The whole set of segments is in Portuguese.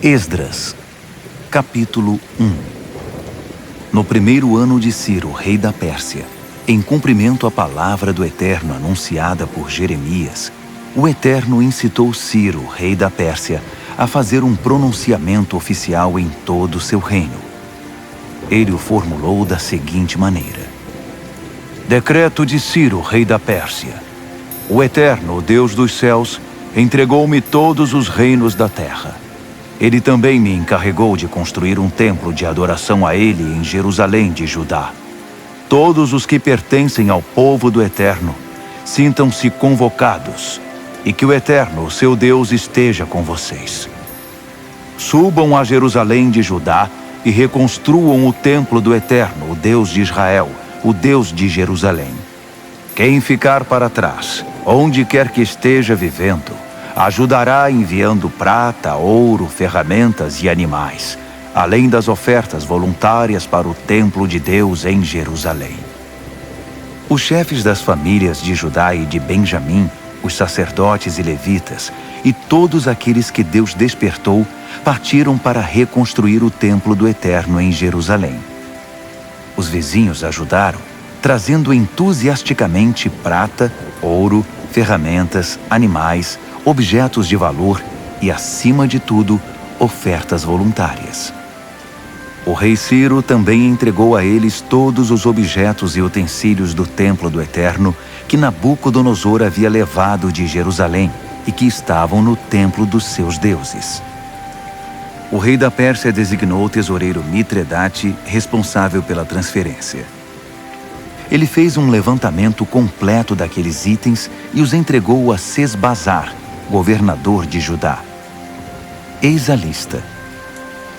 Esdras, capítulo 1. No primeiro ano de Ciro, rei da Pérsia, em cumprimento à palavra do Eterno anunciada por Jeremias, o Eterno incitou Ciro, rei da Pérsia, a fazer um pronunciamento oficial em todo o seu reino. Ele o formulou da seguinte maneira: Decreto de Ciro, rei da Pérsia. O Eterno, o Deus dos céus, entregou-me todos os reinos da terra. Ele também me encarregou de construir um templo de adoração a Ele em Jerusalém de Judá. Todos os que pertencem ao povo do Eterno, sintam-se convocados, e que o Eterno, o seu Deus, esteja com vocês. Subam a Jerusalém de Judá e reconstruam o templo do Eterno, o Deus de Israel, o Deus de Jerusalém. Quem ficar para trás, onde quer que esteja vivendo, ajudará enviando prata, ouro, ferramentas e animais, além das ofertas voluntárias para o templo de Deus em Jerusalém. Os chefes das famílias de Judá e de Benjamim, os sacerdotes e levitas, e todos aqueles que Deus despertou, partiram para reconstruir o templo do Eterno em Jerusalém. Os vizinhos ajudaram, trazendo entusiasticamente prata, ouro, ferramentas, animais, objetos de valor e, acima de tudo, ofertas voluntárias. O rei Ciro também entregou a eles todos os objetos e utensílios do templo do Eterno que Nabucodonosor havia levado de Jerusalém e que estavam no templo dos seus deuses. O rei da Pérsia designou o tesoureiro Mitredate responsável pela transferência. Ele fez um levantamento completo daqueles itens e os entregou a Sesbazar, governador de Judá. Eis a lista: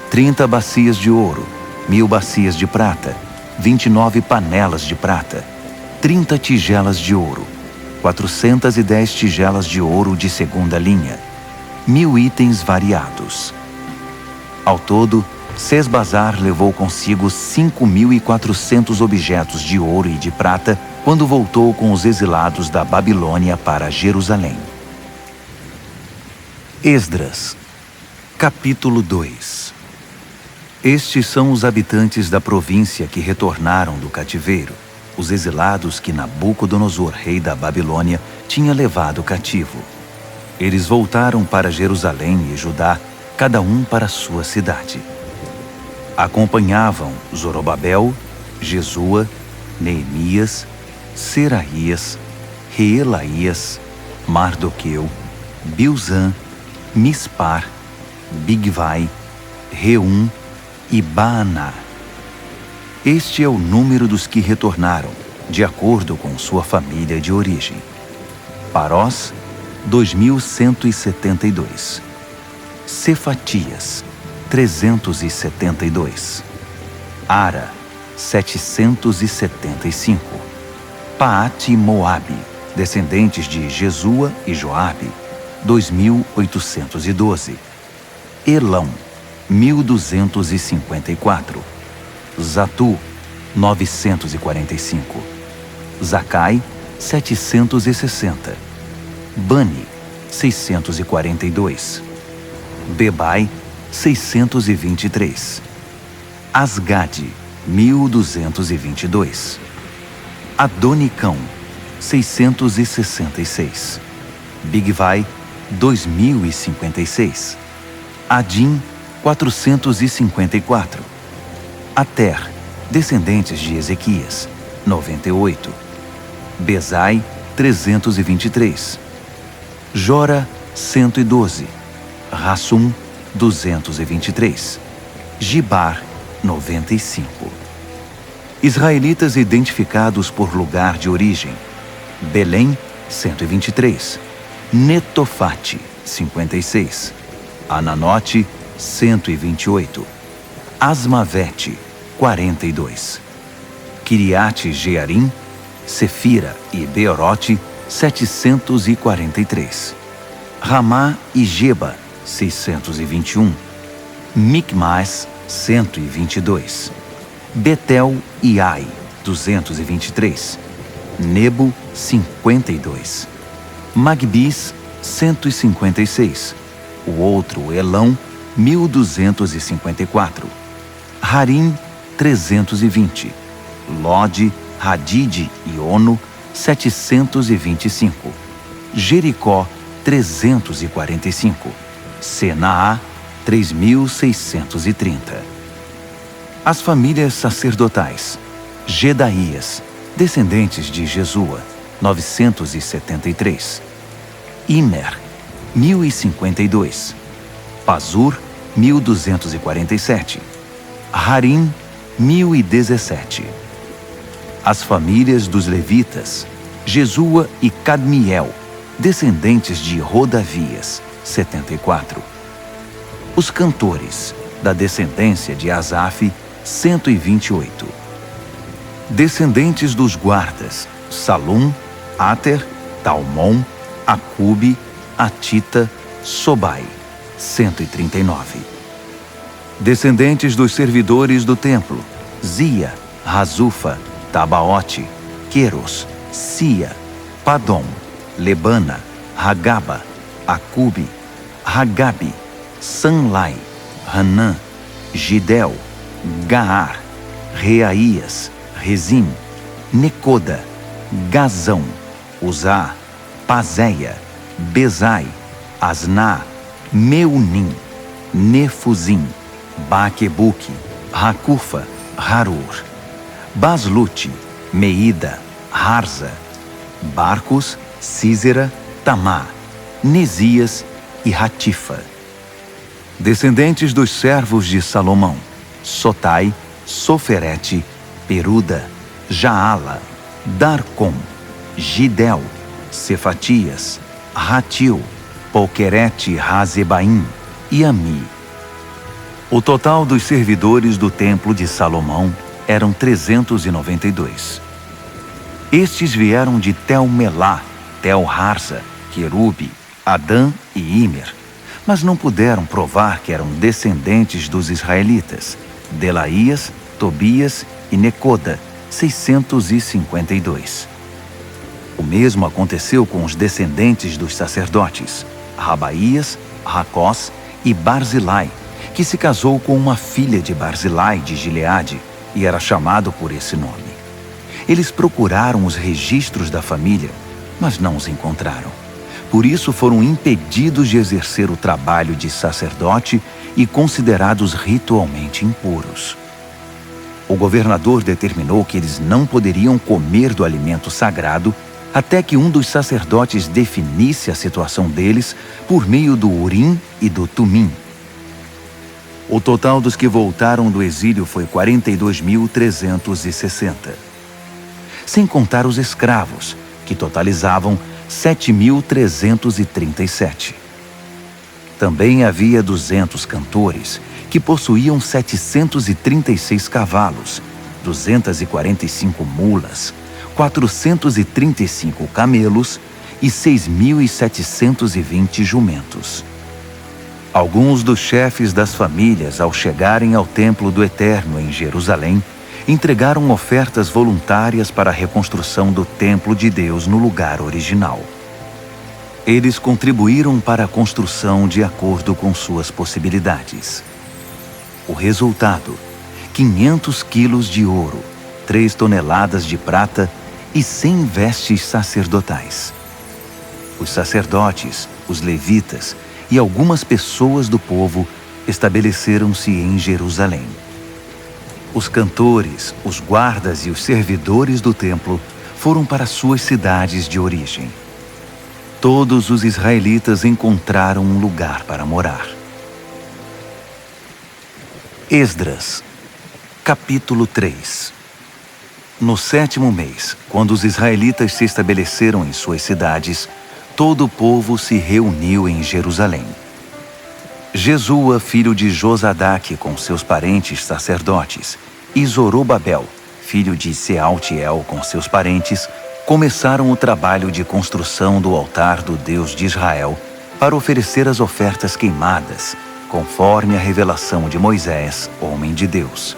30 bacias de ouro, 1000 bacias de prata, 29 panelas de prata, 30 tigelas de ouro, 410 tigelas de ouro de segunda linha, 1000 itens variados. Ao todo, Sesbazar levou consigo 5.400 objetos de ouro e de prata quando voltou com os exilados da Babilônia para Jerusalém. Esdras, capítulo 2. Estes são os habitantes da província que retornaram do cativeiro, os exilados que Nabucodonosor, rei da Babilônia, tinha levado cativo. Eles voltaram para Jerusalém e Judá, cada um para sua cidade. Acompanhavam Zorobabel, Jesua, Neemias, Seraías, Reelaías, Mardoqueu, Bilzã, Mispar, Bigvai, Reum e Baaná. Este é o número dos que retornaram, de acordo com sua família de origem. Parós, 2.172. Cefatias, 372. Ara, 775. Paate e Moabe, descendentes de Jesua e Joabe, 2.812. Elão, 1.254. Zatu, 945. Zacai, 760. Bani, 642. Bebai, 623. Asgade, 1.222. Adonicão, 666. Bigvai, 2.056. Adim, 454. Ater, descendentes de Ezequias, 98. Bezai, 323. Jora, 112. Rassum, 223. Gibar, 95. Israelitas identificados por lugar de origem: Belém, 123. Netofate, 56. Ananote, 128. Asmavete, 42. Kiriate Jearim, Sefira e Beerote, 743. Ramá e Geba, 621. Micmas, 122. Betel e Ai, 223. Nebo, 52. Magbis, 156. O outro Elão, 1254. Harim, 320. Lode, Hadide e Ono, 725. Jericó, 345. Senaá, 3630. As famílias sacerdotais: Gedaías, descendentes de Jesua, 973. Imer, 1052. Pazur, 1247. Harim, 1017. As famílias dos levitas: Jesua e Cadmiel, descendentes de Rodavias, 74. Os cantores, da descendência de Asaf, 128. Descendentes dos guardas: Salum, Ater, Talmon, Acube, Atita, Sobai, 139. Descendentes dos servidores do templo: Zia, Razufa, Tabaote, Queros, Sia, Padom, Lebana, Hagaba, Acube, Hagabe, Sanlai, Hanã, Gidel, Gaar, Reaías, Rezim, Necoda, Gazão, Uzá, Pazéia, Bezai, Asná, Meunim, Nefuzim, Baquebuque, Racufa, Harur, Baslute, Meida, Harza, Barcos, Císera, Tamá, Nesias e Ratifa. Descendentes dos servos de Salomão: Sotai, Soferete, Peruda, Jaala, Darcom, Gidel, Cefatias, Ratil, Poquerete, Razebaim e Ami. O total dos servidores do templo de Salomão eram 392. Estes vieram de Tel-Melá, Tel-Harza, Querube, Adã e Imer, mas não puderam provar que eram descendentes dos israelitas: Delaías, Tobias e Necoda, 652. O mesmo aconteceu com os descendentes dos sacerdotes: Rabaías, Racós e Barzilai, que se casou com uma filha de Barzilai de Gileade e era chamado por esse nome. Eles procuraram os registros da família, mas não os encontraram. Por isso foram impedidos de exercer o trabalho de sacerdote e considerados ritualmente impuros. O governador determinou que eles não poderiam comer do alimento sagrado até que um dos sacerdotes definisse a situação deles por meio do Urim e do Tumim. O total dos que voltaram do exílio foi 42.360. Sem contar os escravos, que totalizavam 7.337. Também havia 200 cantores, que possuíam 736 cavalos, 245 mulas, 435 camelos e 6.720 jumentos. Alguns dos chefes das famílias, ao chegarem ao templo do Eterno em Jerusalém, entregaram ofertas voluntárias para a reconstrução do templo de Deus no lugar original. Eles contribuíram para a construção de acordo com suas possibilidades. O resultado: 500 quilos de ouro, 3 toneladas de prata e 100 vestes sacerdotais. Os sacerdotes, os levitas e algumas pessoas do povo estabeleceram-se em Jerusalém. Os cantores, os guardas e os servidores do templo foram para suas cidades de origem. Todos os israelitas encontraram um lugar para morar. Esdras, capítulo 3. No 7º mês, quando os israelitas se estabeleceram em suas cidades, todo o povo se reuniu em Jerusalém. Jesua, filho de Josadaque, com seus parentes sacerdotes, e Zorobabel, filho de Sealtiel, com seus parentes, começaram o trabalho de construção do altar do Deus de Israel para oferecer as ofertas queimadas, conforme a revelação de Moisés, homem de Deus.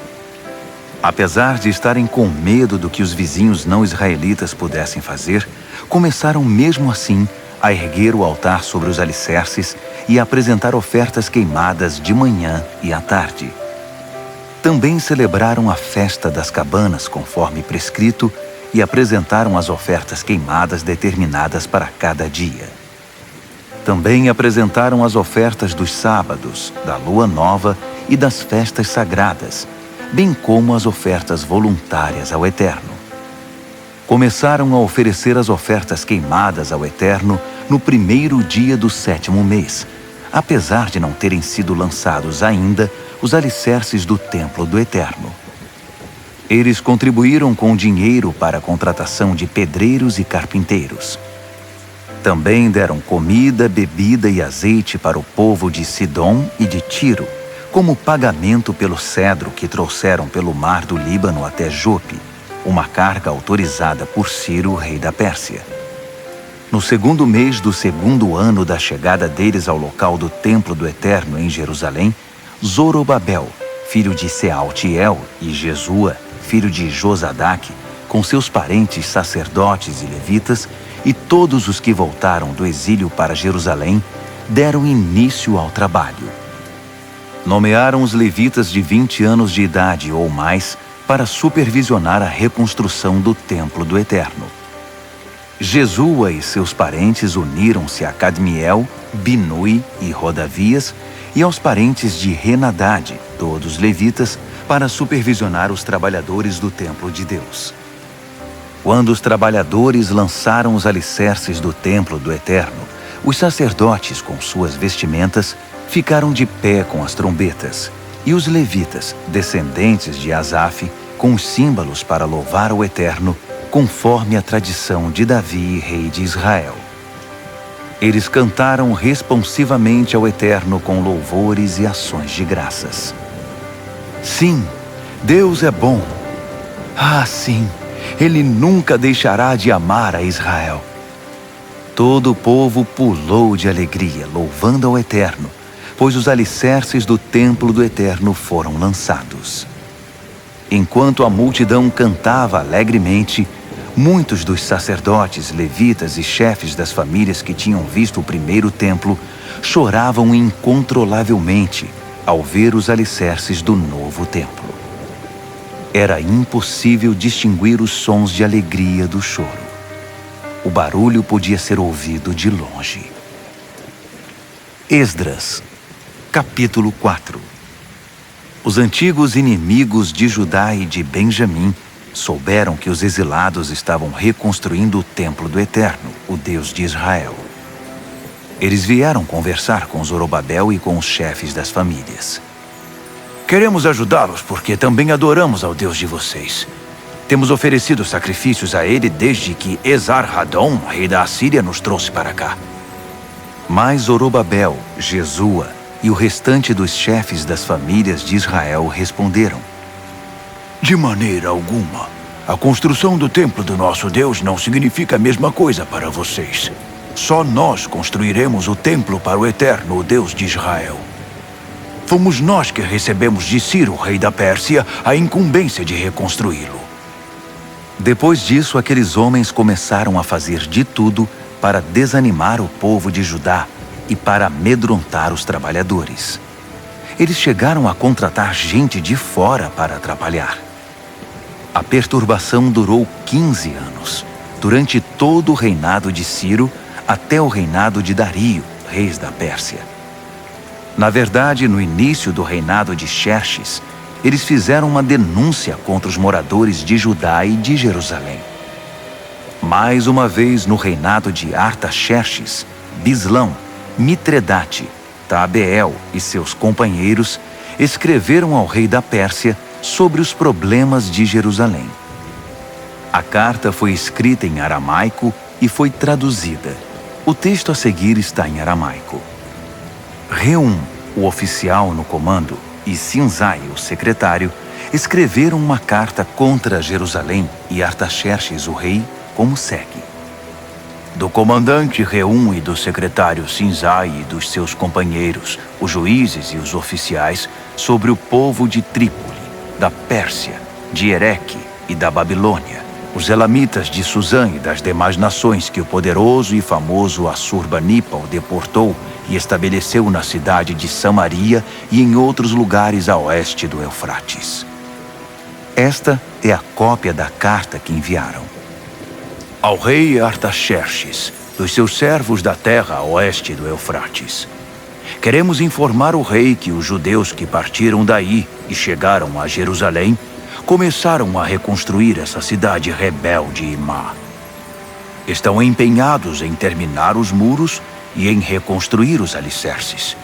Apesar de estarem com medo do que os vizinhos não israelitas pudessem fazer, começaram mesmo assim a erguer o altar sobre os alicerces e a apresentar ofertas queimadas de manhã e à tarde. Também celebraram a festa das cabanas conforme prescrito e apresentaram as ofertas queimadas determinadas para cada dia. Também apresentaram as ofertas dos sábados, da lua nova e das festas sagradas, bem como as ofertas voluntárias ao Eterno. Começaram a oferecer as ofertas queimadas ao Eterno no primeiro dia do 7º mês, apesar de não terem sido lançados ainda os alicerces do templo do Eterno. Eles contribuíram com dinheiro para a contratação de pedreiros e carpinteiros. Também deram comida, bebida e azeite para o povo de Sidom e de Tiro, como pagamento pelo cedro que trouxeram pelo mar do Líbano até Jope, uma carga autorizada por Ciro, rei da Pérsia. No 2º mês do 2º ano da chegada deles ao local do templo do Eterno em Jerusalém, Zorobabel, filho de Sealtiel, e Jesua, filho de Josadaque, com seus parentes sacerdotes e levitas, e todos os que voltaram do exílio para Jerusalém, deram início ao trabalho. Nomearam os levitas de 20 anos de idade ou mais para supervisionar a reconstrução do templo do Eterno. Jesua e seus parentes uniram-se a Cadmiel, Binui e Rodavias e aos parentes de Renadade, todos levitas, para supervisionar os trabalhadores do templo de Deus. Quando os trabalhadores lançaram os alicerces do templo do Eterno, os sacerdotes, com suas vestimentas, ficaram de pé com as trombetas, e os levitas, descendentes de Asaf, com os símbolos para louvar o Eterno, conforme a tradição de Davi, rei de Israel. Eles cantaram responsivamente ao Eterno com louvores e ações de graças. Sim, Deus é bom. Ah, sim, Ele nunca deixará de amar a Israel. Todo o povo pulou de alegria, louvando ao Eterno, pois os alicerces do templo do Eterno foram lançados. Enquanto a multidão cantava alegremente, muitos dos sacerdotes, levitas e chefes das famílias que tinham visto o primeiro templo choravam incontrolavelmente ao ver os alicerces do novo templo. Era impossível distinguir os sons de alegria do choro. O barulho podia ser ouvido de longe. Esdras, capítulo 4. Os antigos inimigos de Judá e de Benjamim souberam que os exilados estavam reconstruindo o templo do Eterno, o Deus de Israel. Eles vieram conversar com Zorobabel e com os chefes das famílias. Queremos ajudá-los porque também adoramos ao Deus de vocês. Temos oferecido sacrifícios a ele desde que Esar-Hadom, rei da Assíria, nos trouxe para cá. Mas Zorobabel, Jesua e o restante dos chefes das famílias de Israel responderam: de maneira alguma. A construção do templo do nosso Deus não significa a mesma coisa para vocês. Só nós construiremos o templo para o Eterno, o Deus de Israel. Fomos nós que recebemos de Ciro, rei da Pérsia, a incumbência de reconstruí-lo. Depois disso, aqueles homens começaram a fazer de tudo para desanimar o povo de Judá e para amedrontar os trabalhadores. Eles chegaram a contratar gente de fora para trabalhar. A perturbação durou 15 anos, durante todo o reinado de Ciro até o reinado de Dario, reis da Pérsia. Na verdade, no início do reinado de Xerxes, eles fizeram uma denúncia contra os moradores de Judá e de Jerusalém. Mais uma vez, no reinado de Artaxerxes, Bislão, Mitredate, Tabeel e seus companheiros escreveram ao rei da Pérsia sobre os problemas de Jerusalém. A carta foi escrita em aramaico e foi traduzida. O texto a seguir está em aramaico. Reum, o oficial no comando, e Sinzai, o secretário, escreveram uma carta contra Jerusalém e Artaxerxes, o rei, como segue. Do comandante Reum e do secretário Sinzai e dos seus companheiros, os juízes e os oficiais, sobre o povo de Trípoli, da Pérsia, de Ereque e da Babilônia, Os elamitas de Susã e das demais nações que o poderoso e famoso Assurbanipal deportou e estabeleceu na cidade de Samaria e em outros lugares a oeste do Eufrates. Esta é a cópia da carta que enviaram. Ao rei Artaxerxes, dos seus servos da terra a oeste do Eufrates. Queremos informar o rei que os judeus que partiram daí e chegaram a Jerusalém começaram a reconstruir essa cidade rebelde e má. Estão empenhados em terminar os muros e em reconstruir os alicerces.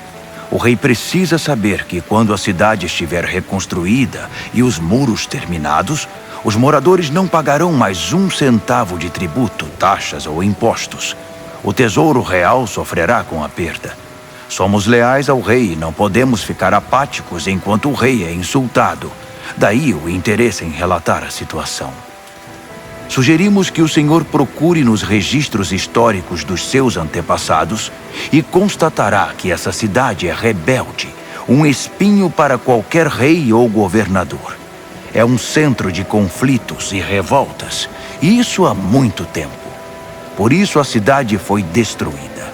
O rei precisa saber que quando a cidade estiver reconstruída e os muros terminados, os moradores não pagarão mais 1 centavo de tributo, taxas ou impostos. O tesouro real sofrerá com a perda. Somos leais ao rei e não podemos ficar apáticos enquanto o rei é insultado. Daí o interesse em relatar a situação. Sugerimos que o senhor procure nos registros históricos dos seus antepassados e constatará que essa cidade é rebelde, um espinho para qualquer rei ou governador. É um centro de conflitos e revoltas, e isso há muito tempo. Por isso a cidade foi destruída.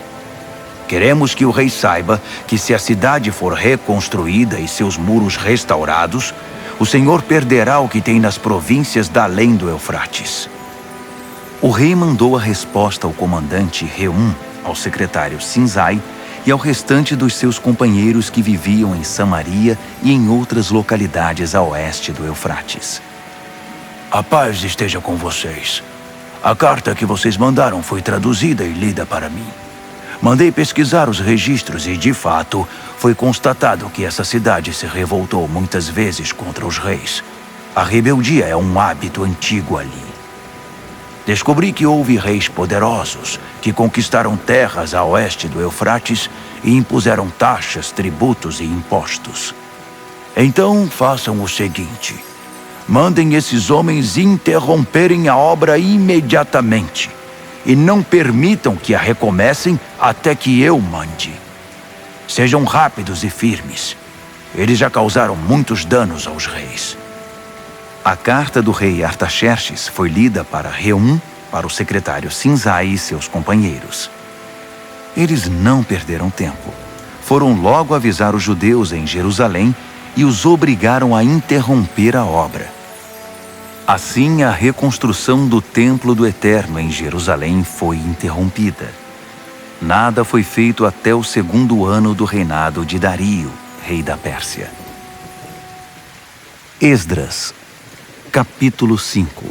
Queremos que o rei saiba que se a cidade for reconstruída e seus muros restaurados, o Senhor perderá o que tem nas províncias da além do Eufrates. O rei mandou a resposta ao comandante Reum, ao secretário Sinzai e ao restante dos seus companheiros que viviam em Samaria e em outras localidades a oeste do Eufrates. A paz esteja com vocês. A carta que vocês mandaram foi traduzida e lida para mim. Mandei pesquisar os registros e, de fato, foi constatado que essa cidade se revoltou muitas vezes contra os reis. A rebeldia é um hábito antigo ali. Descobri que houve reis poderosos que conquistaram terras a oeste do Eufrates e impuseram taxas, tributos e impostos. Então façam o seguinte: mandem esses homens interromperem a obra imediatamente e não permitam que a recomecem até que eu mande. Sejam rápidos e firmes. Eles já causaram muitos danos aos reis. A carta do rei Artaxerxes foi lida para Reum, para o secretário Sinzai e seus companheiros. Eles não perderam tempo. Foram logo avisar os judeus em Jerusalém e os obrigaram a interromper a obra. Assim, a reconstrução do Templo do Eterno em Jerusalém foi interrompida. Nada foi feito até o 2º ano do reinado de Dario, rei da Pérsia. Esdras, capítulo 5.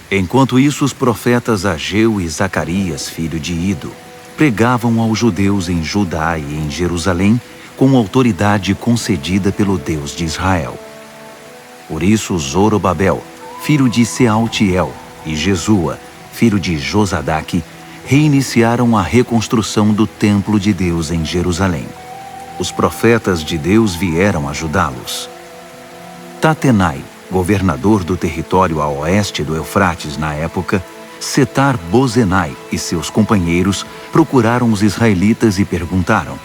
Enquanto isso, os profetas Ageu e Zacarias, filho de Ido, pregavam aos judeus em Judá e em Jerusalém com autoridade concedida pelo Deus de Israel. Por isso, Zorobabel, filho de Sealtiel, e Jesua, filho de Josadaque, reiniciaram a reconstrução do templo de Deus em Jerusalém. Os profetas de Deus vieram ajudá-los. Tatenai, governador do território a oeste do Eufrates na época, Setar-Bozenai e seus companheiros procuraram os israelitas e perguntaram: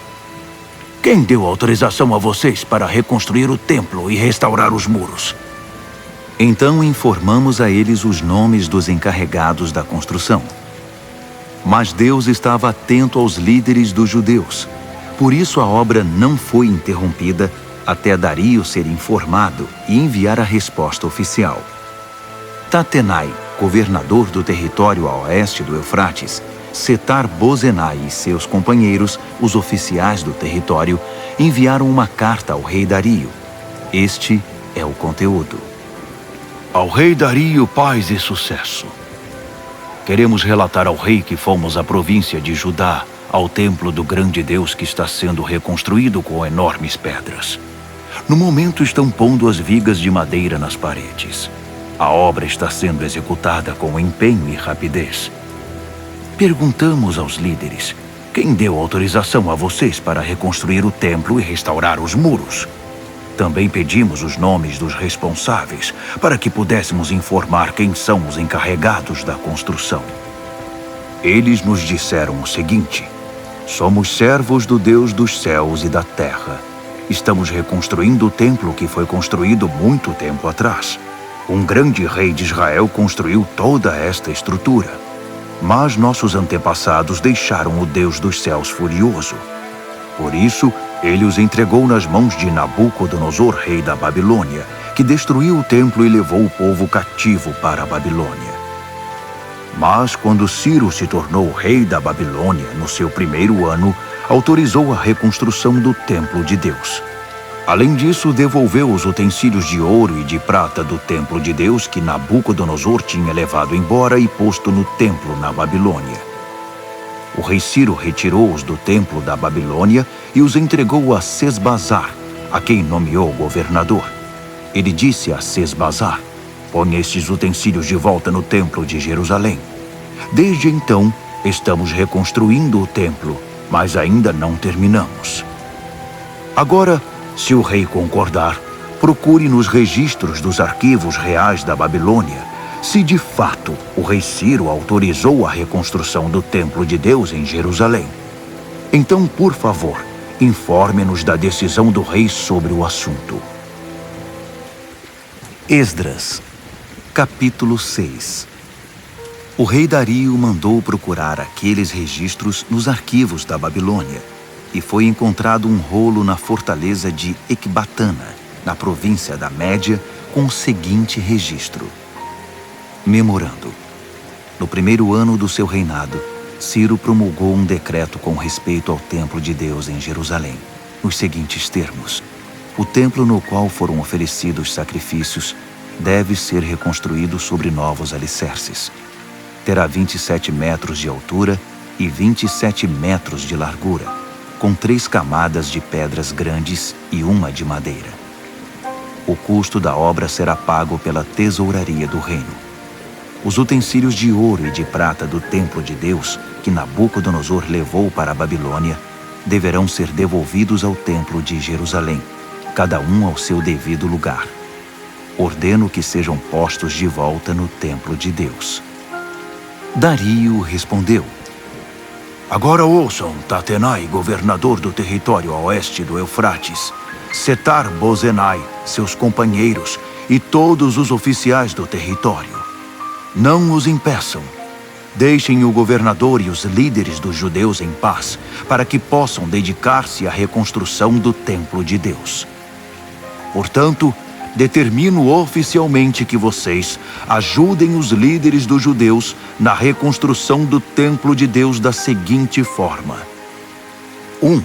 quem deu autorização a vocês para reconstruir o templo e restaurar os muros? Então informamos a eles os nomes dos encarregados da construção. Mas Deus estava atento aos líderes dos judeus. Por isso a obra não foi interrompida até Dario ser informado e enviar a resposta oficial. Tatenai, governador do território a oeste do Eufrates, Setar-Bozenai e seus companheiros, os oficiais do território, enviaram uma carta ao rei Dario. Este é o conteúdo. Ao rei Dario, paz e sucesso. Queremos relatar ao rei que fomos à província de Judá, ao templo do grande Deus que está sendo reconstruído com enormes pedras. No momento estão pondo as vigas de madeira nas paredes. A obra está sendo executada com empenho e rapidez. Perguntamos aos líderes: quem deu autorização a vocês para reconstruir o templo e restaurar os muros? Também pedimos os nomes dos responsáveis para que pudéssemos informar quem são os encarregados da construção. Eles nos disseram o seguinte: somos servos do Deus dos céus e da terra. Estamos reconstruindo o templo que foi construído muito tempo atrás. Um grande rei de Israel construiu toda esta estrutura. Mas nossos antepassados deixaram o Deus dos céus furioso. Por isso, ele os entregou nas mãos de Nabucodonosor, rei da Babilônia, que destruiu o templo e levou o povo cativo para a Babilônia. Mas quando Ciro se tornou rei da Babilônia, no seu primeiro ano, autorizou a reconstrução do templo de Deus. Além disso, devolveu os utensílios de ouro e de prata do templo de Deus que Nabucodonosor tinha levado embora e posto no templo na Babilônia. O rei Ciro retirou-os do templo da Babilônia e os entregou a Sesbazar, a quem nomeou governador. Ele disse a Sesbazar: "Põe estes utensílios de volta no templo de Jerusalém." Desde então, estamos reconstruindo o templo, mas ainda não terminamos. Agora, se o rei concordar, procure nos registros dos arquivos reais da Babilônia se de fato o rei Ciro autorizou a reconstrução do templo de Deus em Jerusalém. Então, por favor, informe-nos da decisão do rei sobre o assunto. Esdras, capítulo 6. O rei Dario mandou procurar aqueles registros nos arquivos da Babilônia, e foi encontrado um rolo na fortaleza de Ecbatana, na província da Média, com o seguinte registro. Memorando. No primeiro ano do seu reinado, Ciro promulgou um decreto com respeito ao templo de Deus em Jerusalém, nos seguintes termos: o templo no qual foram oferecidos sacrifícios deve ser reconstruído sobre novos alicerces. Terá 27 metros de altura e 27 metros de largura, com 3 camadas de pedras grandes e uma de madeira. O custo da obra será pago pela tesouraria do reino. Os utensílios de ouro e de prata do templo de Deus, que Nabucodonosor levou para a Babilônia, deverão ser devolvidos ao templo de Jerusalém, cada um ao seu devido lugar. Ordeno que sejam postos de volta no templo de Deus. Dario respondeu: Agora ouçam, Tatenai, governador do território a oeste do Eufrates, Setar-Bozenai, seus companheiros e todos os oficiais do território. Não os impeçam. Deixem o governador e os líderes dos judeus em paz, para que possam dedicar-se à reconstrução do templo de Deus. Portanto, determino oficialmente que vocês ajudem os líderes dos judeus na reconstrução do templo de Deus da seguinte forma. 1.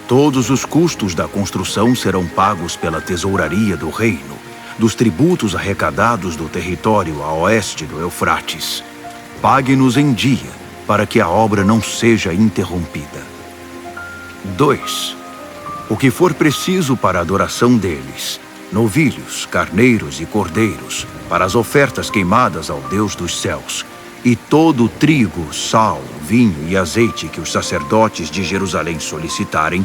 Todos os custos da construção serão pagos pela tesouraria do reino, dos tributos arrecadados do território a oeste do Eufrates. Pague-nos em dia, para que a obra não seja interrompida. 2. O que for preciso para a adoração deles, novilhos, carneiros e cordeiros, para as ofertas queimadas ao Deus dos céus, e todo o trigo, sal, vinho e azeite que os sacerdotes de Jerusalém solicitarem,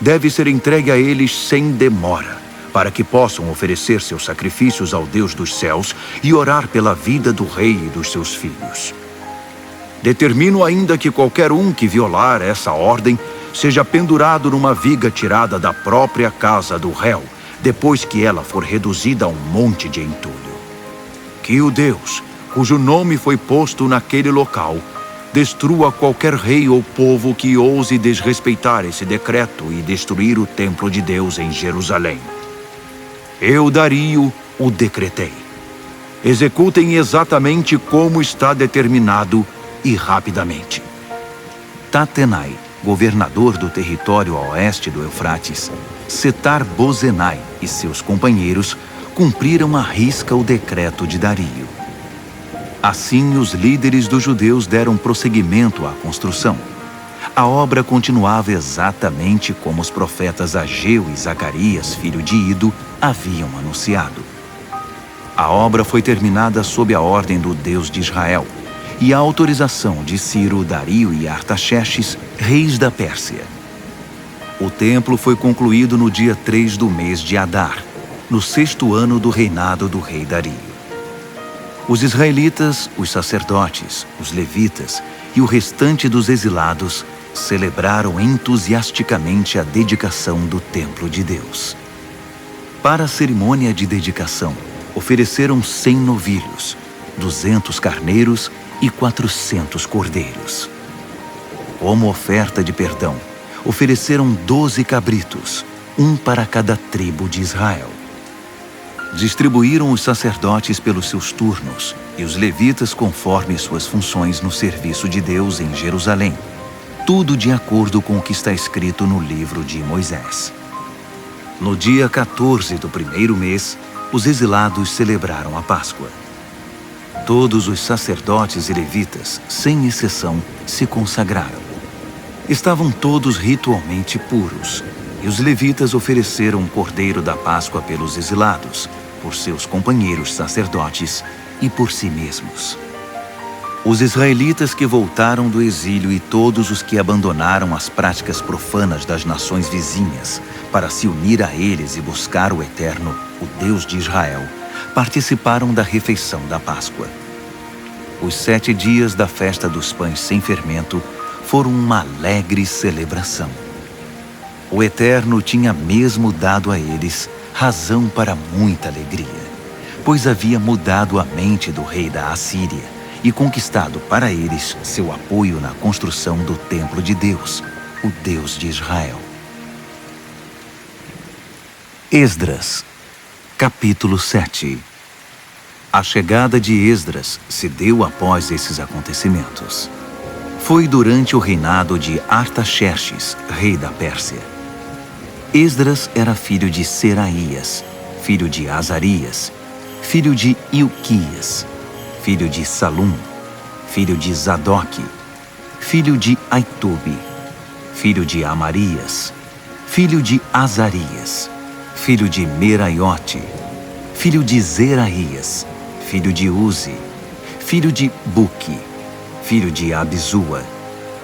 deve ser entregue a eles sem demora, para que possam oferecer seus sacrifícios ao Deus dos céus e orar pela vida do rei e dos seus filhos. Determino ainda que qualquer um que violar essa ordem seja pendurado numa viga tirada da própria casa do réu, depois que ela for reduzida a um monte de entulho. Que o Deus, cujo nome foi posto naquele local, destrua qualquer rei ou povo que ouse desrespeitar esse decreto e destruir o templo de Deus em Jerusalém. Eu, Dario, o decretei. Executem exatamente como está determinado e rapidamente. Tatenai, governador do território a oeste do Eufrates, Setar-Bozenai e seus companheiros cumpriram à risca o decreto de Dario. Assim, os líderes dos judeus deram prosseguimento à construção. A obra continuava exatamente como os profetas Ageu e Zacarias, filho de Ido, haviam anunciado. A obra foi terminada sob a ordem do Deus de Israel e a autorização de Ciro, Dario e Artaxerxes, reis da Pérsia. O templo foi concluído no dia 3 do mês de Adar, no 6º ano do reinado do rei Dario. Os israelitas, os sacerdotes, os levitas e o restante dos exilados celebraram entusiasticamente a dedicação do templo de Deus. Para a cerimônia de dedicação, ofereceram 100 novilhos, 200 carneiros e 400 cordeiros. Como oferta de perdão, ofereceram 12 cabritos, um para cada tribo de Israel. Distribuíram os sacerdotes pelos seus turnos e os levitas conforme suas funções no serviço de Deus em Jerusalém, tudo de acordo com o que está escrito no livro de Moisés. No dia 14 do primeiro mês, os exilados celebraram a Páscoa. Todos os sacerdotes e levitas, sem exceção, se consagraram. Estavam todos ritualmente puros, e os levitas ofereceram o cordeiro da Páscoa pelos exilados, por seus companheiros sacerdotes e por si mesmos. Os israelitas que voltaram do exílio e todos os que abandonaram as práticas profanas das nações vizinhas para se unir a eles e buscar o Eterno, o Deus de Israel, participaram da refeição da Páscoa. Os 7 dias da festa dos pães sem fermento foram uma alegre celebração. O Eterno tinha mesmo dado a eles razão para muita alegria, pois havia mudado a mente do rei da Assíria e conquistado para eles seu apoio na construção do templo de Deus, o Deus de Israel. Esdras, capítulo 7. A chegada de Esdras se deu após esses acontecimentos. Foi durante o reinado de Artaxerxes, rei da Pérsia. Esdras era filho de Seraías, filho de Azarias, filho de Ilquias, filho de Salum, filho de Zadoque, filho de Aitube, filho de Amarias, filho de Azarias, filho de Meraiote, filho de Zeraías, filho de Uzi, filho de Buque, filho de Abizua,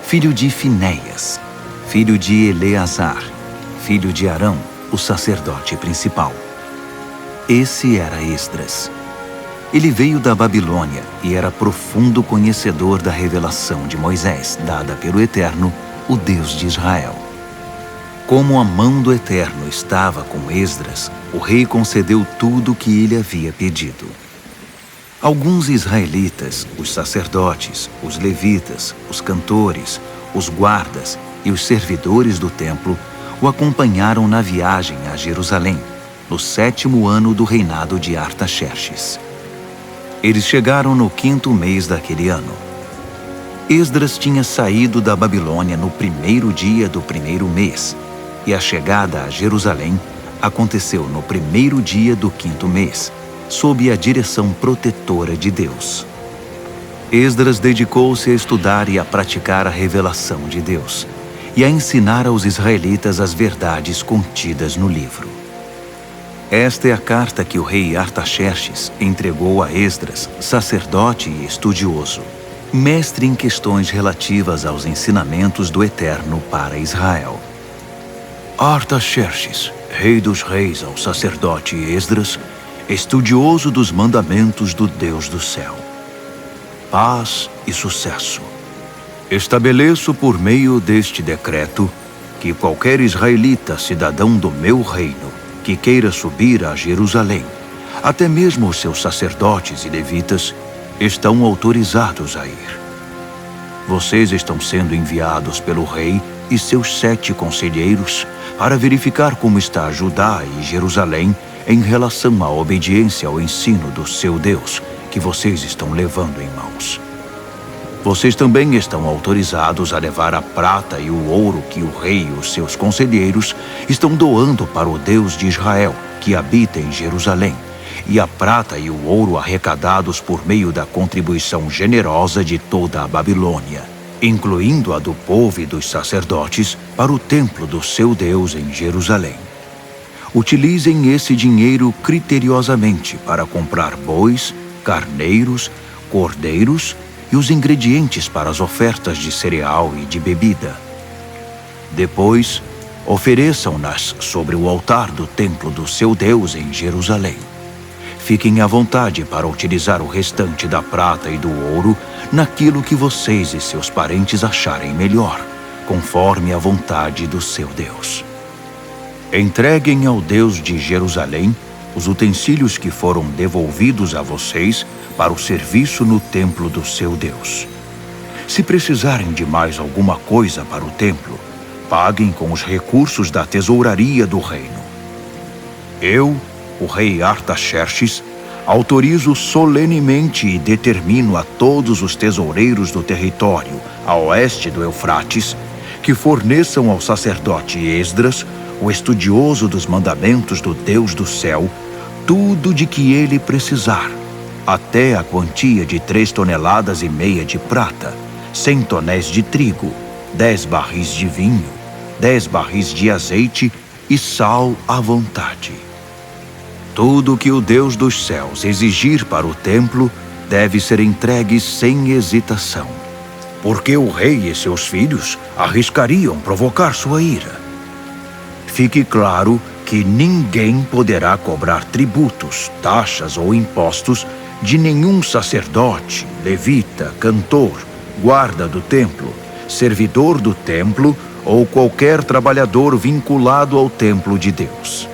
filho de Finéias, filho de Eleazar, filho de Arão, o sacerdote principal. Esse era Esdras. Ele veio da Babilônia e era profundo conhecedor da revelação de Moisés, dada pelo Eterno, o Deus de Israel. Como a mão do Eterno estava com Esdras, o rei concedeu tudo o que ele havia pedido. Alguns israelitas, os sacerdotes, os levitas, os cantores, os guardas e os servidores do templo o acompanharam na viagem a Jerusalém, no 7º ano do reinado de Artaxerxes. Eles chegaram no 5º mês daquele ano. Esdras tinha saído da Babilônia no 1º dia do 1º mês, e a chegada a Jerusalém aconteceu no 1º dia do 5º mês, sob a direção protetora de Deus. Esdras dedicou-se a estudar e a praticar a revelação de Deus, e a ensinar aos israelitas as verdades contidas no livro. Esta é a carta que o rei Artaxerxes entregou a Esdras, sacerdote e estudioso, mestre em questões relativas aos ensinamentos do Eterno para Israel. Artaxerxes, rei dos reis, ao sacerdote Esdras, estudioso dos mandamentos do Deus do céu. Paz e sucesso. Estabeleço por meio deste decreto que qualquer israelita, cidadão do meu reino, que queira subir a Jerusalém, até mesmo os seus sacerdotes e levitas, estão autorizados a ir. Vocês estão sendo enviados pelo rei e seus 7 conselheiros para verificar como está Judá e Jerusalém em relação à obediência ao ensino do seu Deus, que vocês estão levando em mãos. Vocês também estão autorizados a levar a prata e o ouro que o rei e os seus conselheiros estão doando para o Deus de Israel, que habita em Jerusalém, e a prata e o ouro arrecadados por meio da contribuição generosa de toda a Babilônia, incluindo a do povo e dos sacerdotes, para o templo do seu Deus em Jerusalém. Utilizem esse dinheiro criteriosamente para comprar bois, carneiros, cordeiros e os ingredientes para as ofertas de cereal e de bebida. Depois, ofereçam-nas sobre o altar do templo do seu Deus em Jerusalém. Fiquem à vontade para utilizar o restante da prata e do ouro naquilo que vocês e seus parentes acharem melhor, conforme a vontade do seu Deus. Entreguem ao Deus de Jerusalém os utensílios que foram devolvidos a vocês para o serviço no templo do seu Deus. Se precisarem de mais alguma coisa para o templo, paguem com os recursos da tesouraria do reino. Eu, o rei Artaxerxes, autorizo solenemente e determino a todos os tesoureiros do território a oeste do Eufrates que forneçam ao sacerdote Esdras, o estudioso dos mandamentos do Deus do céu, tudo de que ele precisar, até a quantia de 3,5 toneladas de prata, 100 tonéis de trigo, 10 barris de vinho, 10 barris de azeite e sal à vontade. Tudo que o Deus dos céus exigir para o templo deve ser entregue sem hesitação, porque o rei e seus filhos arriscariam provocar sua ira. Fique claro que ninguém poderá cobrar tributos, taxas ou impostos de nenhum sacerdote, levita, cantor, guarda do templo, servidor do templo ou qualquer trabalhador vinculado ao templo de Deus.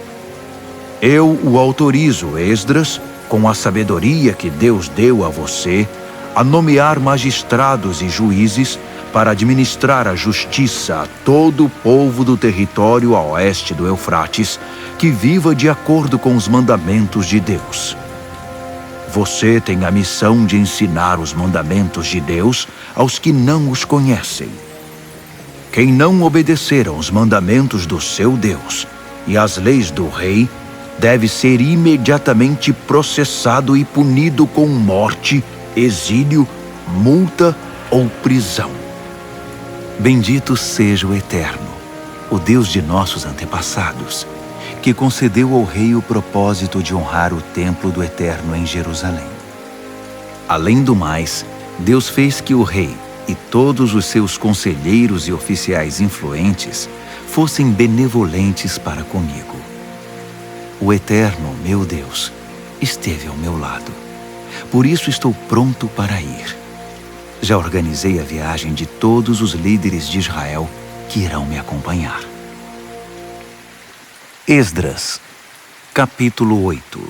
Eu o autorizo, Esdras, com a sabedoria que Deus deu a você, a nomear magistrados e juízes para administrar a justiça a todo o povo do território a oeste do Eufrates, que viva de acordo com os mandamentos de Deus. Você tem a missão de ensinar os mandamentos de Deus aos que não os conhecem. Quem não obedecer aos mandamentos do seu Deus e às leis do rei, deve ser imediatamente processado e punido com morte, exílio, multa ou prisão. Bendito seja o Eterno, o Deus de nossos antepassados, que concedeu ao rei o propósito de honrar o templo do Eterno em Jerusalém. Além do mais, Deus fez que o rei e todos os seus conselheiros e oficiais influentes fossem benevolentes para comigo. O Eterno, meu Deus, esteve ao meu lado. Por isso estou pronto para ir. Já organizei a viagem de todos os líderes de Israel que irão me acompanhar. Esdras, capítulo 8.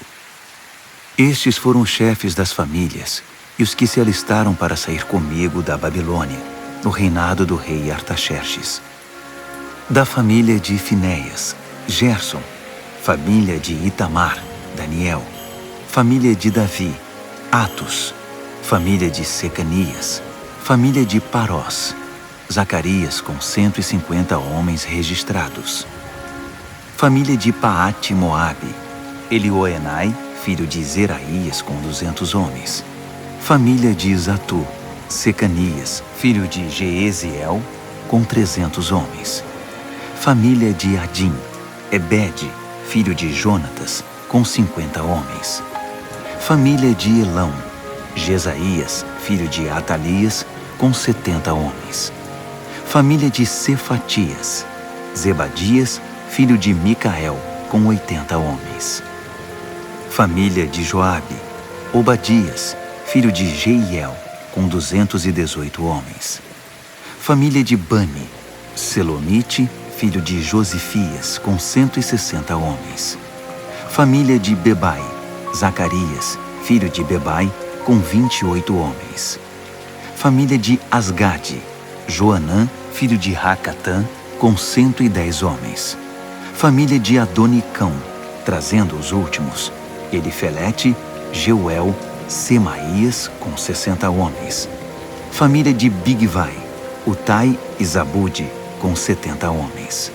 Estes foram os chefes das famílias e os que se alistaram para sair comigo da Babilônia, no reinado do rei Artaxerxes. Da família de Finéias, Gerson; família de Itamar, Daniel; família de Davi, Atos; família de Secanias; família de Parós, Zacarias com 150 homens registrados; família de Paate-Moabe, Elioenai, filho de Zeraías com 200 homens; família de Zatu, Secanias, filho de Jeeziel, com 300 homens; família de Adim, Ebede, filho de Jonatas, com 50 homens; família de Elão, Jesaías, filho de Atalias, com 70 homens; família de Cefatias, Zebadias, filho de Micael, com 80 homens; família de Joabe, Obadias, filho de Jeiel, com 218 homens; família de Bani, Selomite, filho de Josifias, com 160 homens; família de Bebai, Zacarias, filho de Bebai, com 28 homens; família de Asgade, Joanã, filho de Racatã, com 110 homens; família de Adonicão, trazendo os últimos, Elifelete, Jeuel, Semaías, com 60 homens; família de Bigvai, Utai e Zabude, com 70 homens.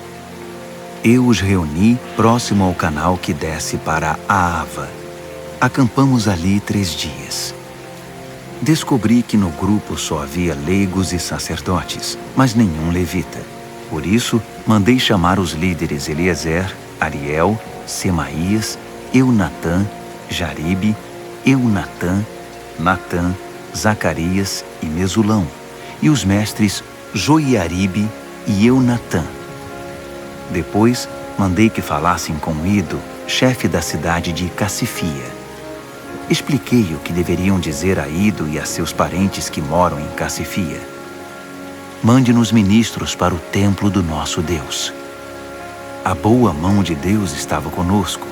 Eu os reuni próximo ao canal que desce para Aava. Acampamos ali 3 dias. Descobri que no grupo só havia leigos e sacerdotes, mas nenhum levita. Por isso, mandei chamar os líderes Eliezer, Ariel, Semaías, Eunatã, Jaribe, Eunatã, Natã, Zacarias e Mesulão, e os mestres Joiaribe e Eunatã. Depois, mandei que falassem com Ido, chefe da cidade de Cassifia. Expliquei o que deveriam dizer a Ido e a seus parentes que moram em Cassifia. Mande-nos ministros para o templo do nosso Deus. A boa mão de Deus estava conosco,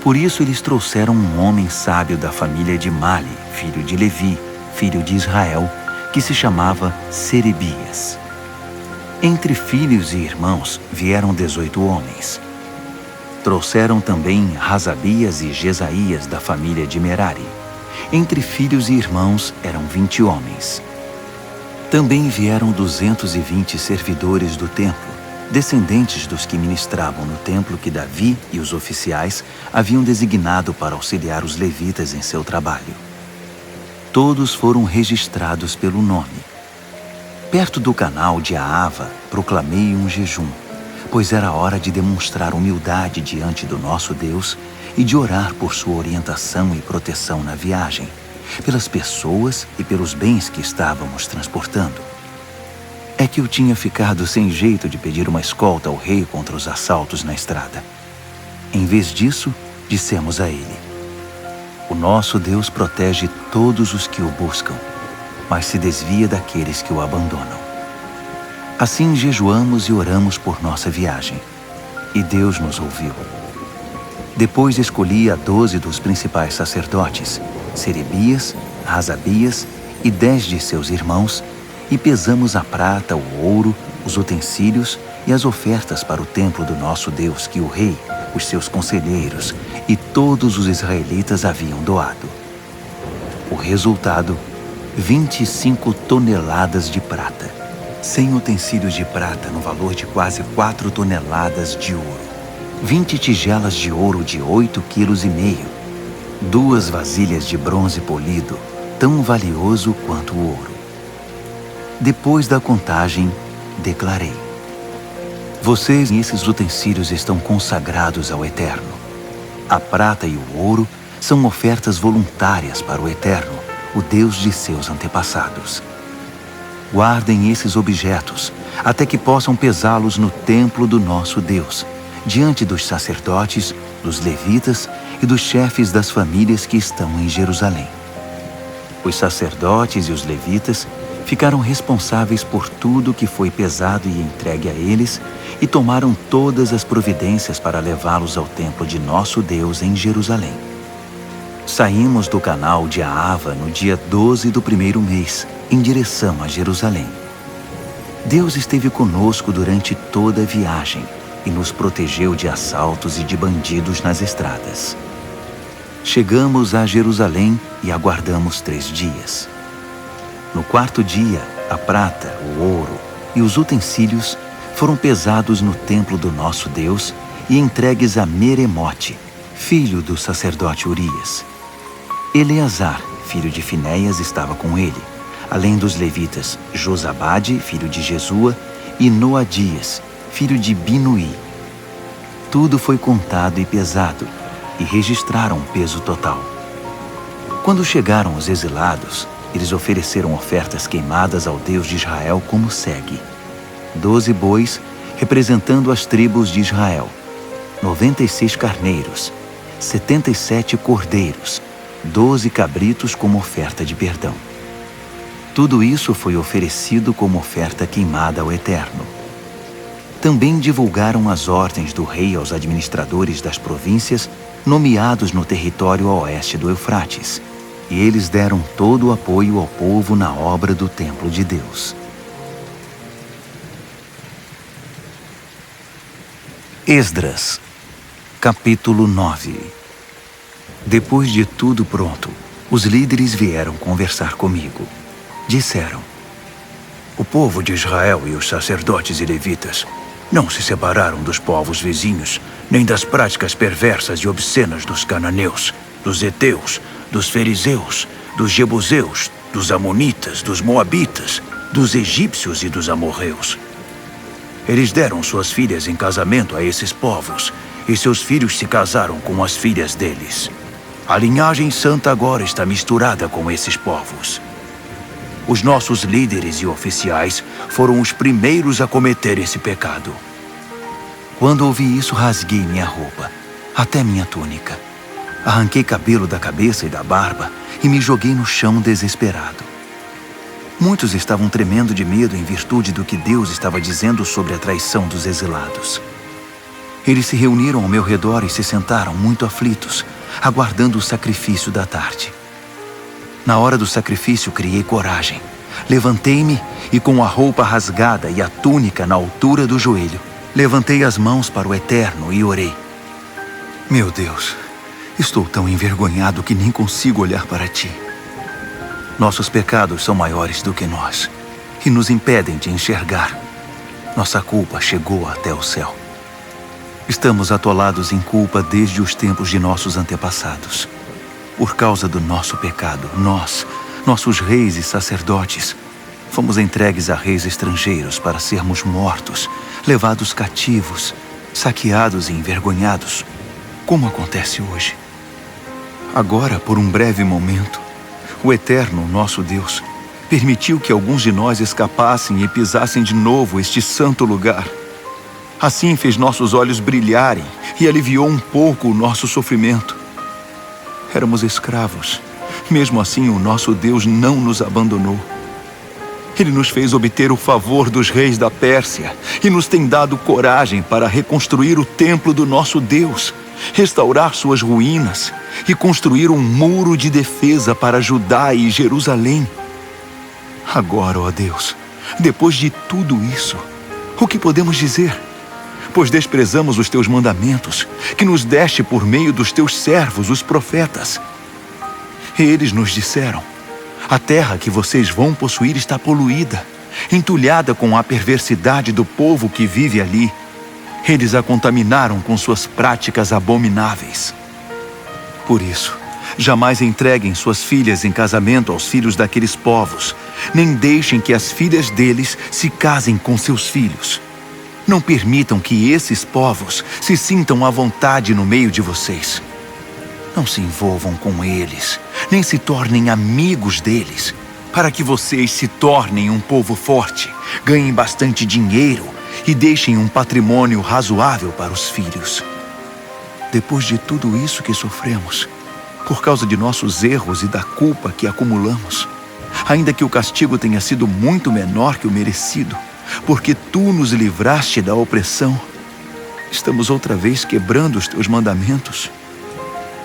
Por isso eles trouxeram um homem sábio da família de Mali, filho de Levi, filho de Israel, que se chamava Serebias. Entre filhos e irmãos vieram 18 homens. Trouxeram também Razabias e Jesaías da família de Merari. Entre filhos e irmãos eram 20 homens. Também vieram 220 servidores do templo, descendentes dos que ministravam no templo que Davi e os oficiais haviam designado para auxiliar os levitas em seu trabalho. Todos foram registrados pelo nome. Perto do canal de Aava, proclamei um jejum, pois era hora de demonstrar humildade diante do nosso Deus e de orar por sua orientação e proteção na viagem, pelas pessoas e pelos bens que estávamos transportando. É que eu tinha ficado sem jeito de pedir uma escolta ao rei contra os assaltos na estrada. Em vez disso, dissemos a ele: o nosso Deus protege todos os que o buscam, mas se desvia daqueles que o abandonam. Assim jejuamos e oramos por nossa viagem, e Deus nos ouviu. Depois escolhi a 12 dos principais sacerdotes, Serebias, Razabias e 10 de seus irmãos, e pesamos a prata, o ouro, os utensílios e as ofertas para o templo do nosso Deus que o rei, os seus conselheiros e todos os israelitas haviam doado. O resultado: 25 toneladas de prata, 100 utensílios de prata no valor de quase 4 toneladas de ouro, 20 tigelas de ouro de 8,5 kg, 2 vasilhas de bronze polido, tão valioso quanto o ouro. Depois da contagem, declarei: vocês e esses utensílios estão consagrados ao Eterno. A prata e o ouro são ofertas voluntárias para o Eterno, o Deus de seus antepassados. Guardem esses objetos até que possam pesá-los no templo do nosso Deus, diante dos sacerdotes, dos levitas e dos chefes das famílias que estão em Jerusalém. Os sacerdotes e os levitas ficaram responsáveis por tudo que foi pesado e entregue a eles e tomaram todas as providências para levá-los ao templo de nosso Deus em Jerusalém. Saímos do canal de Aava no dia 12 do primeiro mês, em direção a Jerusalém. Deus esteve conosco durante toda a viagem e nos protegeu de assaltos e de bandidos nas estradas. Chegamos a Jerusalém e aguardamos 3 dias. No 4º dia, a prata, o ouro e os utensílios foram pesados no templo do nosso Deus e entregues a Meremote, filho do sacerdote Urias. Eleazar, filho de Finéias, estava com ele, além dos levitas Josabade, filho de Jesua, e Noadias, filho de Binuí. Tudo foi contado e pesado, e registraram o peso total. Quando chegaram os exilados, eles ofereceram ofertas queimadas ao Deus de Israel como segue: 12 bois, representando as tribos de Israel, 96 carneiros, 77 cordeiros, 12 cabritos como oferta de perdão. Tudo isso foi oferecido como oferta queimada ao Eterno. Também divulgaram as ordens do rei aos administradores das províncias nomeados no território a oeste do Eufrates, e eles deram todo o apoio ao povo na obra do templo de Deus. Esdras, capítulo 9. Depois de tudo pronto, os líderes vieram conversar comigo. Disseram: o povo de Israel e os sacerdotes e levitas não se separaram dos povos vizinhos, nem das práticas perversas e obscenas dos cananeus, dos heteus, dos fariseus, dos jebuseus, dos amonitas, dos moabitas, dos egípcios e dos amorreus. Eles deram suas filhas em casamento a esses povos, e seus filhos se casaram com as filhas deles. A linhagem santa agora está misturada com esses povos. Os nossos líderes e oficiais foram os primeiros a cometer esse pecado. Quando ouvi isso, rasguei minha roupa, até minha túnica. Arranquei cabelo da cabeça e da barba e me joguei no chão desesperado. Muitos estavam tremendo de medo em virtude do que Deus estava dizendo sobre a traição dos exilados. Eles se reuniram ao meu redor e se sentaram muito aflitos, aguardando o sacrifício da tarde. Na hora do sacrifício, criei coragem. Levantei-me e, com a roupa rasgada e a túnica na altura do joelho, levantei as mãos para o Eterno e orei. Meu Deus, estou tão envergonhado que nem consigo olhar para ti. Nossos pecados são maiores do que nós e nos impedem de enxergar. Nossa culpa chegou até o céu. Estamos atolados em culpa desde os tempos de nossos antepassados. Por causa do nosso pecado, nossos reis e sacerdotes, fomos entregues a reis estrangeiros para sermos mortos, levados cativos, saqueados e envergonhados, como acontece hoje. Agora, por um breve momento, o Eterno, nosso Deus, permitiu que alguns de nós escapassem e pisassem de novo este santo lugar. Assim fez nossos olhos brilharem e aliviou um pouco o nosso sofrimento. Éramos escravos. Mesmo assim, o nosso Deus não nos abandonou. Ele nos fez obter o favor dos reis da Pérsia e nos tem dado coragem para reconstruir o templo do nosso Deus, restaurar suas ruínas e construir um muro de defesa para Judá e Jerusalém. Agora, ó Deus, depois de tudo isso, o que podemos dizer? Pois desprezamos os teus mandamentos, que nos deste por meio dos teus servos, os profetas. Eles nos disseram: a terra que vocês vão possuir está poluída, entulhada com a perversidade do povo que vive ali. Eles a contaminaram com suas práticas abomináveis. Por isso, jamais entreguem suas filhas em casamento aos filhos daqueles povos, nem deixem que as filhas deles se casem com seus filhos. Não permitam que esses povos se sintam à vontade no meio de vocês. Não se envolvam com eles, nem se tornem amigos deles, para que vocês se tornem um povo forte, ganhem bastante dinheiro e deixem um patrimônio razoável para os filhos. Depois de tudo isso que sofremos, por causa de nossos erros e da culpa que acumulamos, ainda que o castigo tenha sido muito menor que o merecido, porque tu nos livraste da opressão, estamos outra vez quebrando os teus mandamentos.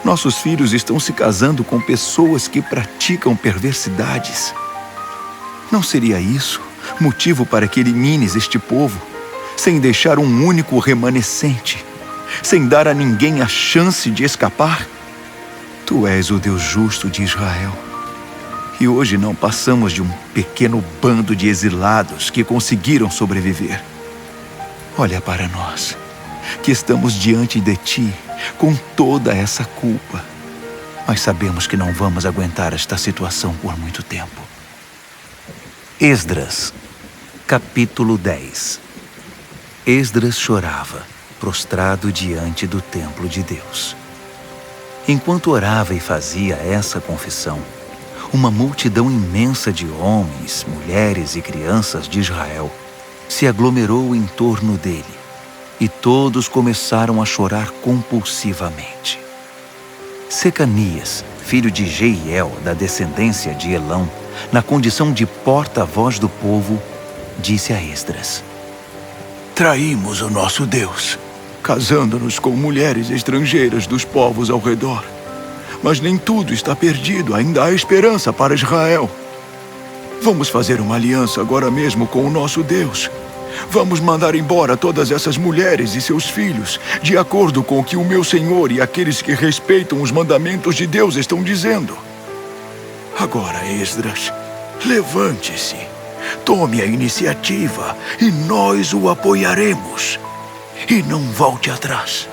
Nossos filhos estão se casando com pessoas que praticam perversidades. Não seria isso motivo para que elimines este povo, sem deixar um único remanescente, sem dar a ninguém a chance de escapar? Tu és o Deus justo de Israel. E hoje não passamos de um pequeno bando de exilados que conseguiram sobreviver. Olha para nós, que estamos diante de ti com toda essa culpa. Mas sabemos que não vamos aguentar esta situação por muito tempo. Esdras, capítulo 10. Esdras chorava, prostrado diante do templo de Deus. Enquanto orava e fazia essa confissão, uma multidão imensa de homens, mulheres e crianças de Israel se aglomerou em torno dele, e todos começaram a chorar compulsivamente. Secanias, filho de Jeiel, da descendência de Elão, na condição de porta-voz do povo, disse a Esdras: traímos o nosso Deus, casando-nos com mulheres estrangeiras dos povos ao redor. Mas nem tudo está perdido, ainda há esperança para Israel. Vamos fazer uma aliança agora mesmo com o nosso Deus. Vamos mandar embora todas essas mulheres e seus filhos, de acordo com o que o meu Senhor e aqueles que respeitam os mandamentos de Deus estão dizendo. Agora, Esdras, levante-se, tome a iniciativa e nós o apoiaremos. E não volte atrás.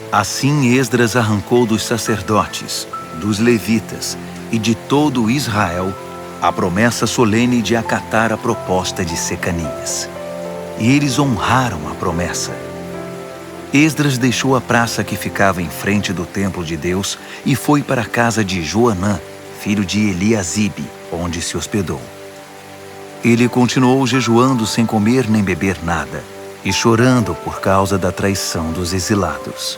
Assim Esdras arrancou dos sacerdotes, dos levitas e de todo Israel a promessa solene de acatar a proposta de Secanias. E eles honraram a promessa. Esdras deixou a praça que ficava em frente do templo de Deus e foi para a casa de Joanã, filho de Eliasibe, onde se hospedou. Ele continuou jejuando sem comer nem beber nada e chorando por causa da traição dos exilados.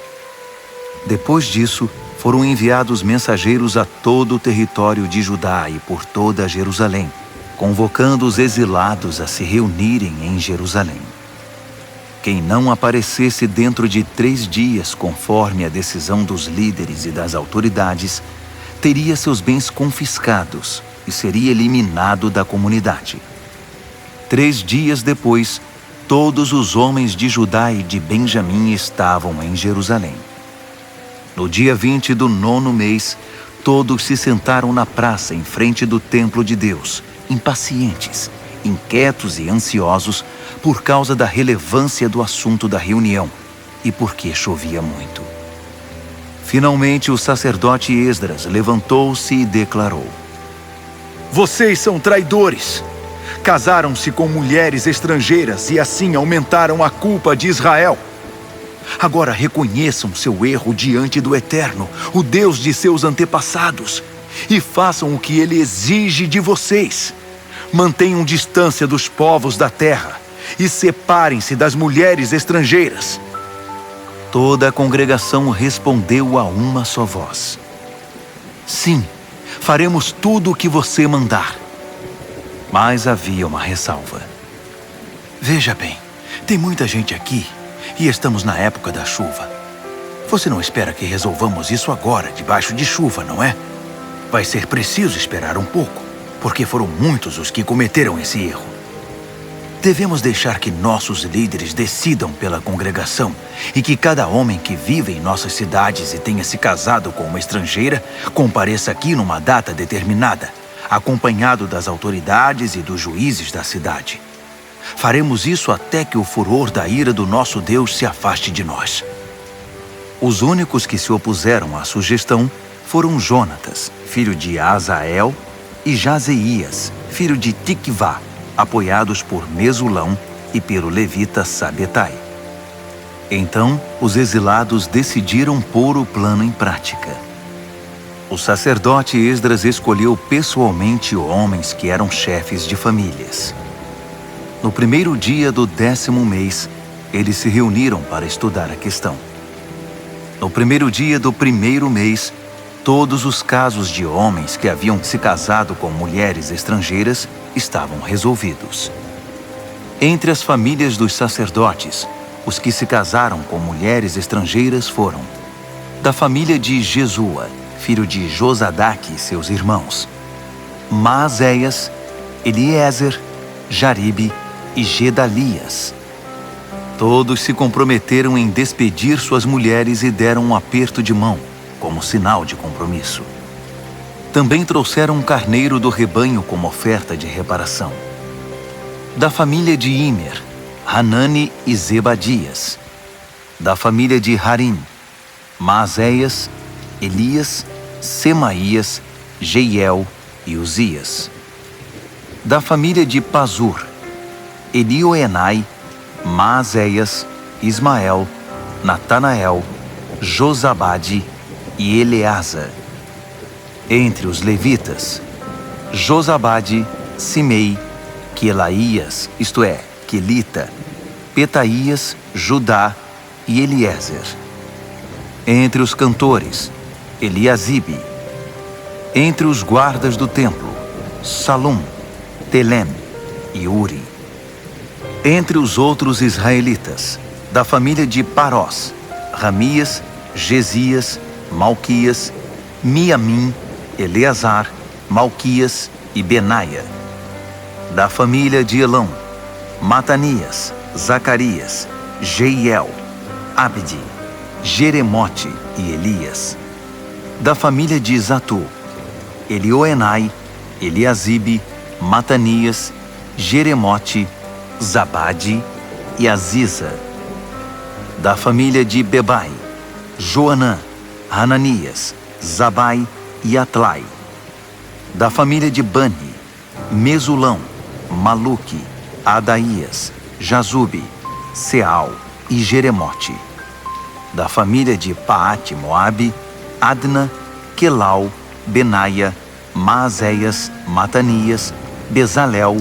Depois disso, foram enviados mensageiros a todo o território de Judá e por toda Jerusalém, convocando os exilados a se reunirem em Jerusalém. Quem não aparecesse dentro de 3 dias, conforme a decisão dos líderes e das autoridades, teria seus bens confiscados e seria eliminado da comunidade. 3 dias depois, todos os homens de Judá e de Benjamim estavam em Jerusalém. No dia 20 do 9º mês, todos se sentaram na praça em frente do templo de Deus, impacientes, inquietos e ansiosos por causa da relevância do assunto da reunião e porque chovia muito. Finalmente, o sacerdote Esdras levantou-se e declarou: Vocês são traidores! Casaram-se com mulheres estrangeiras e assim aumentaram a culpa de Israel. Agora reconheçam seu erro diante do Eterno, o Deus de seus antepassados, e façam o que ele exige de vocês. Mantenham distância dos povos da terra e separem-se das mulheres estrangeiras. Toda a congregação respondeu a uma só voz: Sim, faremos tudo o que você mandar. Mas havia uma ressalva. Veja bem, tem muita gente aqui e estamos na época da chuva. Você não espera que resolvamos isso agora, debaixo de chuva, não é? Vai ser preciso esperar um pouco, porque foram muitos os que cometeram esse erro. Devemos deixar que nossos líderes decidam pela congregação e que cada homem que vive em nossas cidades e tenha se casado com uma estrangeira compareça aqui numa data determinada, acompanhado das autoridades e dos juízes da cidade. Faremos isso até que o furor da ira do nosso Deus se afaste de nós. Os únicos que se opuseram à sugestão foram Jonatas, filho de Azael, e Jazeías, filho de Tikvá, apoiados por Mesulão e pelo levita Sabetai. Então, os exilados decidiram pôr o plano em prática. O sacerdote Esdras escolheu pessoalmente homens que eram chefes de famílias. No primeiro dia do 10º mês, eles se reuniram para estudar a questão. No primeiro dia do 1º mês, todos os casos de homens que haviam se casado com mulheres estrangeiras estavam resolvidos. Entre as famílias dos sacerdotes, os que se casaram com mulheres estrangeiras foram: da família de Jesua, filho de Josadaque e seus irmãos, Maazéias, Eliezer, Jaribe e Gedalias. Todos se comprometeram em despedir suas mulheres e deram um aperto de mão, como sinal de compromisso. Também trouxeram um carneiro do rebanho como oferta de reparação. Da família de Imer, Hanani e Zebadias. Da família de Harim, Maazéias, Elias, Semaías, Jeiel e Uzias. Da família de Pazur, Elioenai, Maazéias, Ismael, Natanael, Josabade e Eleasa. Entre os levitas, Josabade, Simei, Quelaías, isto é, Quelita, Petaías, Judá e Eliezer. Entre os cantores, Eliasibe. Entre os guardas do templo, Salum, Telem e Uri. Entre os outros israelitas, da família de Parós, Ramias, Gesias, Malquias, Miamim, Eleazar, Malquias e Benaia. Da família de Elão, Matanias, Zacarias, Jeiel, Abdi, Jeremote e Elias. Da família de Zatu, Elioenai, Eliasibe, Matanias, Jeremote, Zabade e Aziza. Da família de Bebai, Joanã, Hananias, Zabai e Atlai. Da família de Bani, Mesulão, Maluque, Adaías, Jazube, Seal e Jeremote. Da família de Paate Moabe, Adna, Quelau, Benaia, Maazéias, Matanias, Bezalel,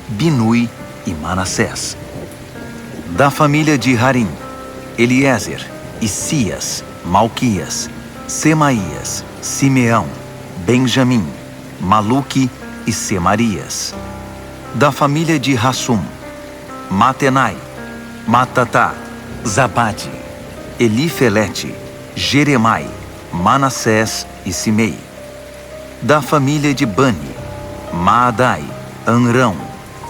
Binui e Manassés. Da família de Harim, Eliezer, Isias, Malquias, Semaías, Simeão, Benjamim, Maluque e Semarias. Da família de Hassum, Matenai, Matatá, Zabade, Elifelete, Jeremai, Manassés e Simei. Da família de Bani, Maadai, Anrão,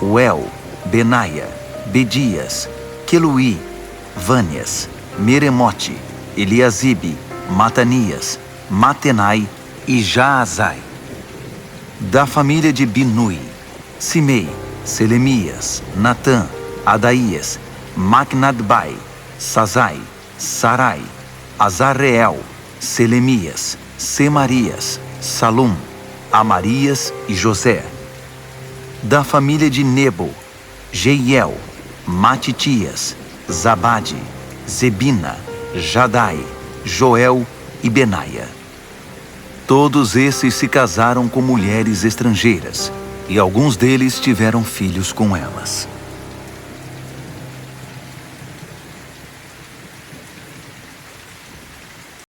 Uel, Benaia, Bedias, Queluí, Vânias, Meremote, Eliasibe, Matanias, Matenai e Jaazai. Da família de Binui, Simei, Selemias, Natã, Adaías, Macnadbai, Sazai, Sarai, Azarreel, Selemias, Semarias, Salum, Amarias e José. Da família de Nebo, Jeiel, Matitias, Zabade, Zebina, Jadai, Joel e Benaia. Todos esses se casaram com mulheres estrangeiras, e alguns deles tiveram filhos com elas.